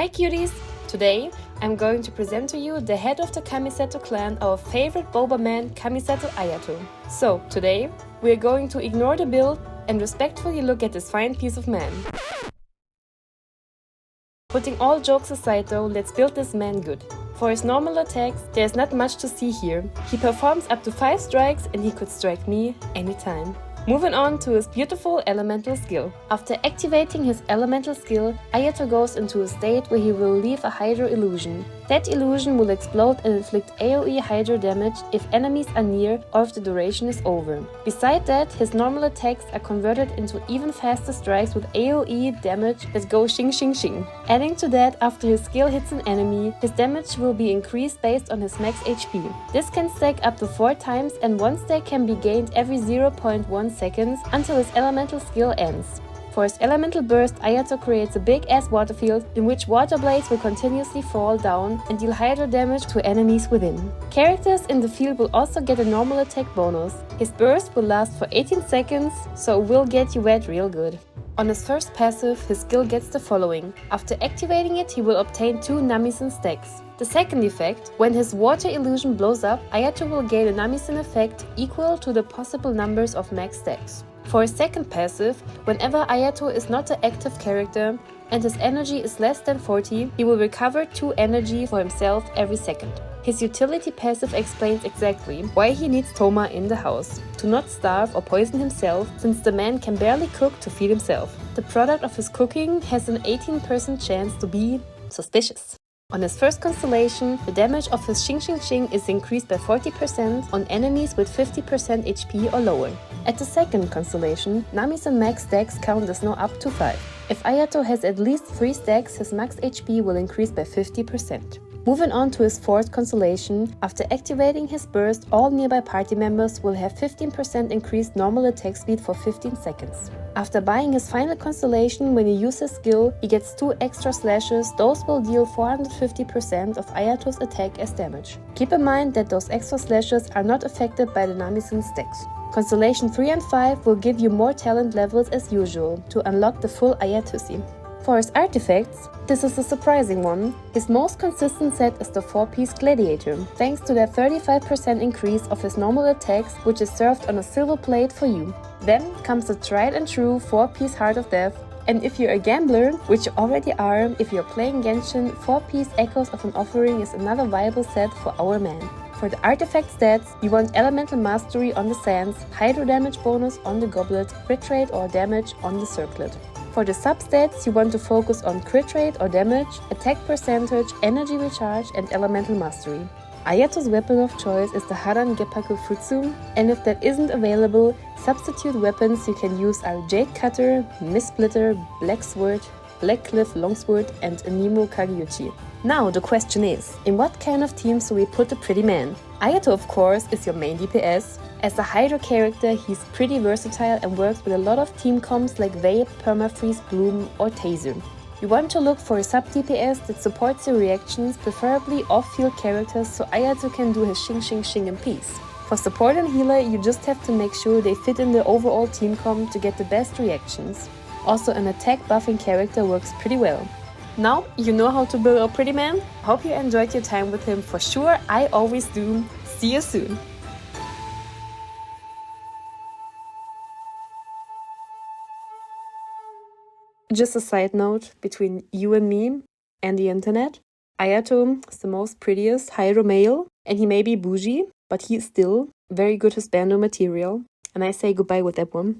Hi cuties! Today I'm going to present to you the head of the Kamisato clan, our favorite Boba man, Kamisato Ayato. So today we're going to ignore the build and respectfully look at this fine piece of man. Putting all jokes aside though, let's build this man good. For his normal attacks, there's not much to see here. He performs up to 5 strikes and he could strike me anytime. Moving on to his beautiful elemental skill. After activating his elemental skill, Ayato goes into a state where he will leave a Hydro illusion. That illusion will explode and inflict AoE Hydro damage if enemies are near or if the duration is over. Besides that, his normal attacks are converted into even faster strikes with AoE damage that go shing shing shing. Adding to that, after his skill hits an enemy, his damage will be increased based on his max HP. This can stack up to 4 times and one stack can be gained every 0.1 seconds until his elemental skill ends. For his elemental burst, Ayato creates a big-ass water field in which water blades will continuously fall down and deal hydro damage to enemies within. Characters in the field will also get a normal attack bonus. His burst will last for 18 seconds, so it will get you wet real good. On his first passive, his skill gets the following. After activating it, he will obtain 2 Namisen stacks. The second effect, when his water illusion blows up, Ayato will gain a Namisen effect equal to the possible numbers of max stacks. For his second passive, whenever Ayato is not an active character and his energy is less than 40, he will recover 2 energy for himself every second. His utility passive explains exactly why he needs Toma in the house, to not starve or poison himself, since the man can barely cook to feed himself. The product of his cooking has an 18% chance to be suspicious. On his first constellation, the damage of his Xing Xing Xing is increased by 40% on enemies with 50% HP or lower. At the second constellation, Namisen max stacks count as now up to 5. If Ayato has at least 3 stacks, his max HP will increase by 50%. Moving on to his fourth constellation, after activating his burst, all nearby party members will have 15% increased normal attack speed for 15 seconds. After buying his final constellation, when he uses skill, he gets 2 extra slashes. Those will deal 450% of Ayato's attack as damage. Keep in mind that those extra slashes are not affected by the Namisen stacks. Constellation 3 and 5 will give you more talent levels as usual to unlock the full Ayatosi. For his artifacts, this is a surprising one. His most consistent set is the 4-piece Gladiator, thanks to that 35% increase of his normal attacks, which is served on a silver plate for you. Then comes the tried and true 4-piece Heart of Death, and if you're a gambler, which you already are, if you're playing Genshin, 4-piece Echoes of an Offering is another viable set for our man. For the artifact stats, you want Elemental Mastery on the Sands, Hydro damage bonus on the Goblet, crit rate or damage on the Circlet. For the substats, you want to focus on crit rate or damage, attack percentage, energy recharge and elemental mastery. Ayato's weapon of choice is the Haran Geppaku Futsu, and if that isn't available, substitute weapons you can use are Jade Cutter, Mist Splitter, Black Sword, Black Cliff Longsword and Anemo Kageuchi. Now the question is, in what kind of teams do we put the pretty man? Ayato of course is your main DPS. As a Hydro character, he's pretty versatile and works with a lot of team comps like Vape, Permafreeze, Bloom or Taser. You want to look for a sub-DPS that supports your reactions, preferably off-field characters, so Ayato can do his Xing Xing Xing in peace. For support and healer, you just have to make sure they fit in the overall team comp to get the best reactions. Also, an attack buffing character works pretty well. Now you know how to build a pretty man? Hope you enjoyed your time with him, for sure I always do. See you soon! Just a side note between you and me and the internet. Ayato is the most prettiest Hydro male, and he may be bougie, but he is still very good Husbando material. And I say goodbye with that one.